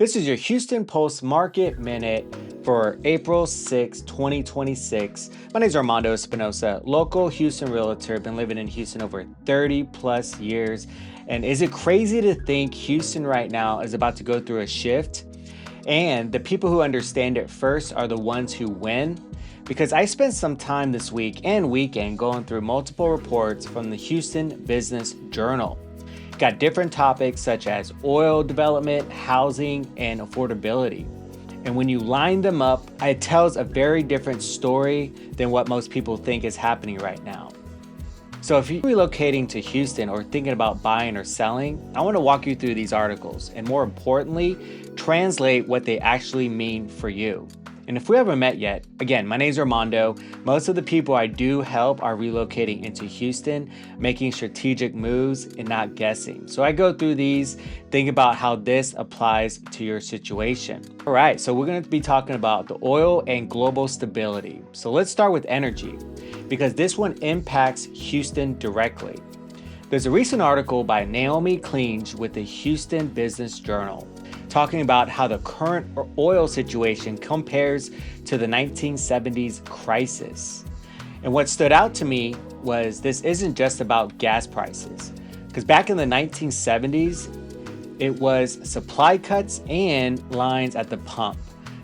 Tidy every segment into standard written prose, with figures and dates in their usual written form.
This is your Houston Post Market Minute for April 6, 2026. My name is Armando Espinosa, local Houston realtor. Been living in Houston over 30 plus years. And is it crazy to think Houston right now is about to go through a shift? And the people who understand it first are the ones who win. Because I spent some time this week and weekend going through multiple reports from the Houston Business Journal. Got different topics such as oil development, housing, and affordability. And when you line them up, it tells a very different story than what most people think is happening right now. So if you're relocating to Houston or thinking about buying or selling, I want to walk you through these articles and, more importantly, translate what they actually mean for you. And if we haven't met yet, again, my name is Armando. Most of the people I do help are relocating into Houston, making strategic moves and not guessing. So I go through these, think about how this applies to your situation. All right, so we're going to be talking about the oil and global stability. So let's start with energy, because this one impacts Houston directly. There's a recent article by Naomi Klinge with the Houston Business Journal, talking about how the current oil situation compares to the 1970s crisis. And what stood out to me was this isn't just about gas prices, because back in the 1970s, it was supply cuts and lines at the pump.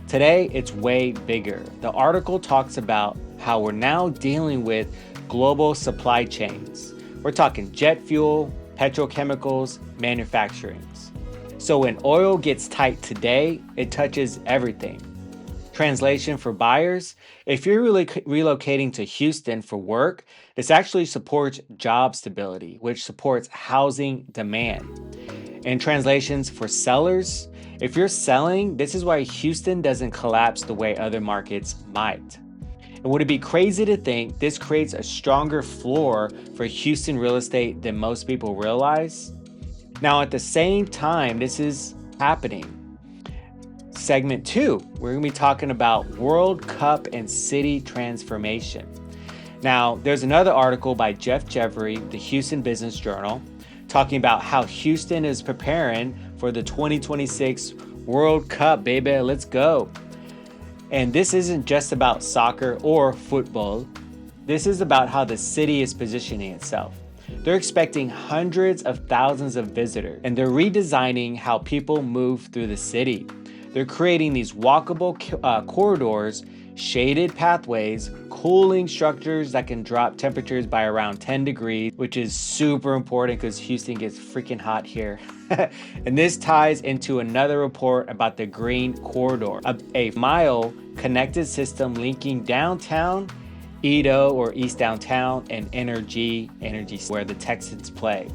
Today, it's way bigger. The article talks about how we're now dealing with global supply chains. We're talking jet fuel, petrochemicals, manufacturing. So when oil gets tight today, it touches everything. Translation for buyers: if you're relocating to Houston for work, this actually supports job stability, which supports housing demand. And translations for sellers: if you're selling, this is why Houston doesn't collapse the way other markets might. And would it be crazy to think this creates a stronger floor for Houston real estate than most people realize? Now, at the same time this is happening, segment 2, we're going to be talking about World Cup and city transformation. Now, there's another article by Jeff Jeffrey, the Houston Business Journal, talking about how Houston is preparing for the 2026 World Cup, baby. Let's go. And this isn't just about soccer or football. This is about how the city is positioning itself. They're expecting hundreds of thousands of visitors, and they're redesigning how people move through the city. They're creating these walkable corridors, shaded pathways, cooling structures that can drop temperatures by around 10 degrees, which is super important because Houston gets freaking hot here. And this ties into another report about the Green Corridor, a mile connected system linking downtown Edo, or East Downtown, and Energy, where the Texans play.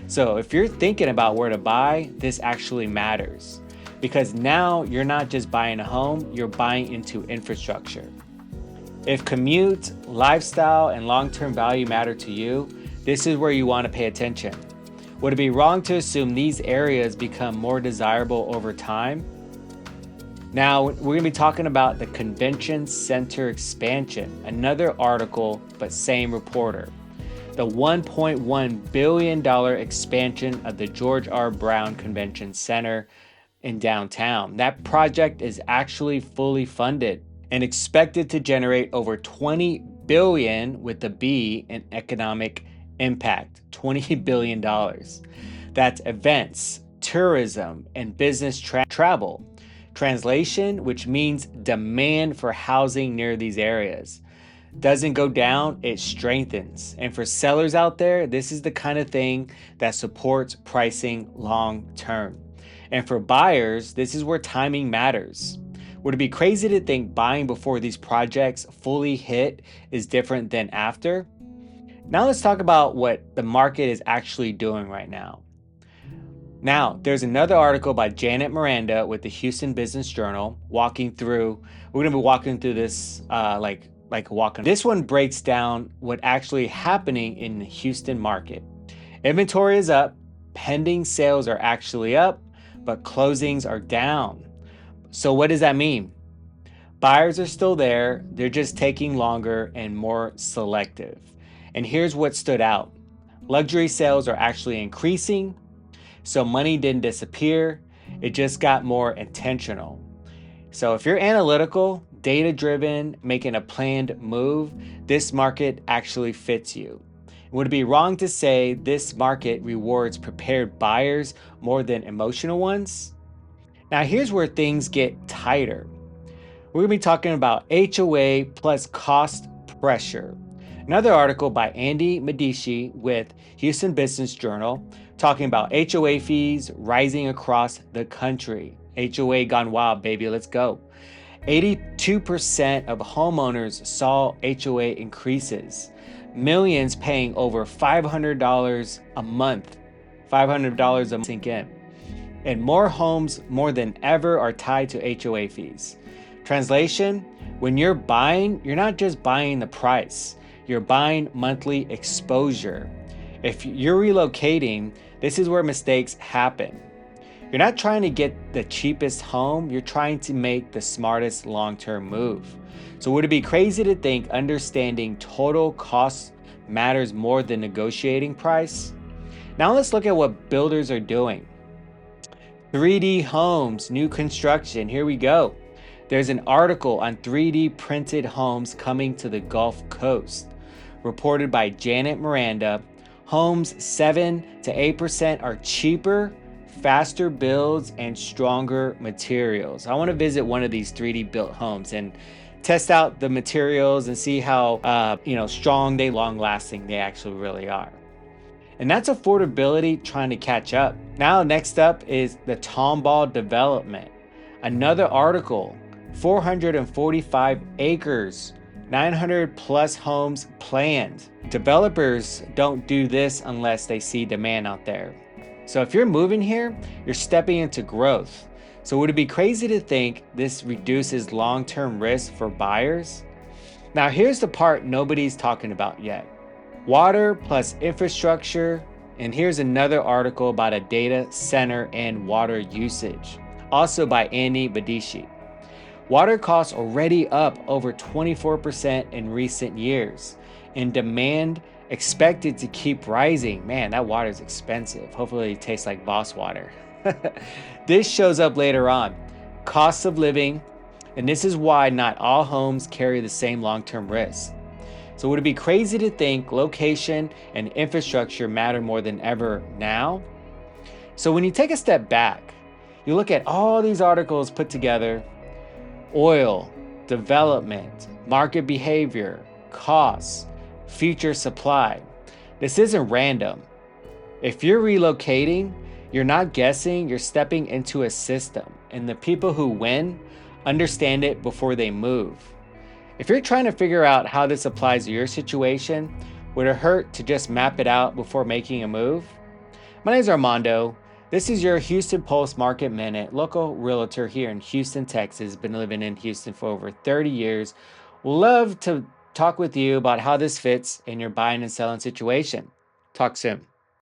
So if you're thinking about where to buy, this actually matters, because now you're not just buying a home, you're buying into infrastructure. If commute, lifestyle, and long-term value matter to you, this is where you want to pay attention. Would it be wrong to assume these areas become more desirable over time? Now, we're going to be talking about the convention center expansion, another article, but same reporter. The $1.1 billion expansion of the George R. Brown Convention Center in downtown. That project is actually fully funded and expected to generate over $20 billion with a B in economic impact, $20 billion. That's events, tourism, and business travel. Translation, which means demand for housing near these areas, doesn't go down, it strengthens. And for sellers out there, this is the kind of thing that supports pricing long term. And for buyers, this is where timing matters. Would it be crazy to think buying before these projects fully hit is different than after? Now let's talk about what the market is actually doing right now. Now, there's another article by Janet Miranda with the Houston Business Journal we're going to be walking through this like walking. This one breaks down what actually happening in the Houston market. Inventory is up, pending sales are actually up, but closings are down. So what does that mean? Buyers are still there, they're just taking longer and more selective. And here's what stood out. Luxury sales are actually increasing. So money didn't disappear, It just got more intentional. So if you're analytical, data driven, making a planned move, this market actually fits you. Would it be wrong to say this market rewards prepared buyers more than emotional ones? Now, here's where things get tighter. We're going to be talking about HOA plus cost pressure. Another article by Andy Medici with Houston Business Journal talking about HOA fees rising across the country. HOA gone wild, baby. Let's go. 82% of homeowners saw HOA increases. Millions paying over $500 a month. $500 a month sink in. And more homes more than ever are tied to HOA fees. Translation, when you're buying, you're not just buying the price, you're buying monthly exposure. If you're relocating, this is where mistakes happen. You're not trying to get the cheapest home, you're trying to make the smartest long-term move. So would it be crazy to think understanding total cost matters more than negotiating price? Now let's look at what builders are doing. 3D homes, new construction, here we go. There's an article on 3D printed homes coming to the Gulf Coast. Reported by Janet Miranda, homes 7 to 8% are cheaper, faster builds, and stronger materials. I want to visit one of these 3D built homes and test out the materials and see how strong they, long lasting they actually really are. And that's affordability trying to catch up. Now, next up is the Tomball development. Another article, 445 acres, 900 plus homes planned. Developers don't do this unless they see demand out there. So if you're moving here, you're stepping into growth. So would it be crazy to think this reduces long-term risk for buyers? Now here's the part nobody's talking about yet. Water plus infrastructure, and here's another article about a data center and water usage, also by Andy Medici. Water costs already up over 24% in recent years, and demand expected to keep rising. Man, that water is expensive. Hopefully it tastes like Boss water. This shows up later on. Cost of living, and this is why not all homes carry the same long-term risk. So would it be crazy to think location and infrastructure matter more than ever now? So when you take a step back, you look at all these articles put together: oil, development, market behavior, costs, future supply. This isn't random. If you're relocating, you're not guessing, you're stepping into a system, and the people who win understand it before they move. If you're trying to figure out how this applies to your situation, would it hurt to just map it out before making a move? My name is Armando. This is your Houston Pulse Market Minute, local realtor here in Houston, Texas. Been living in Houston for over 30 years. Love to talk with you about how this fits in your buying and selling situation. Talk soon.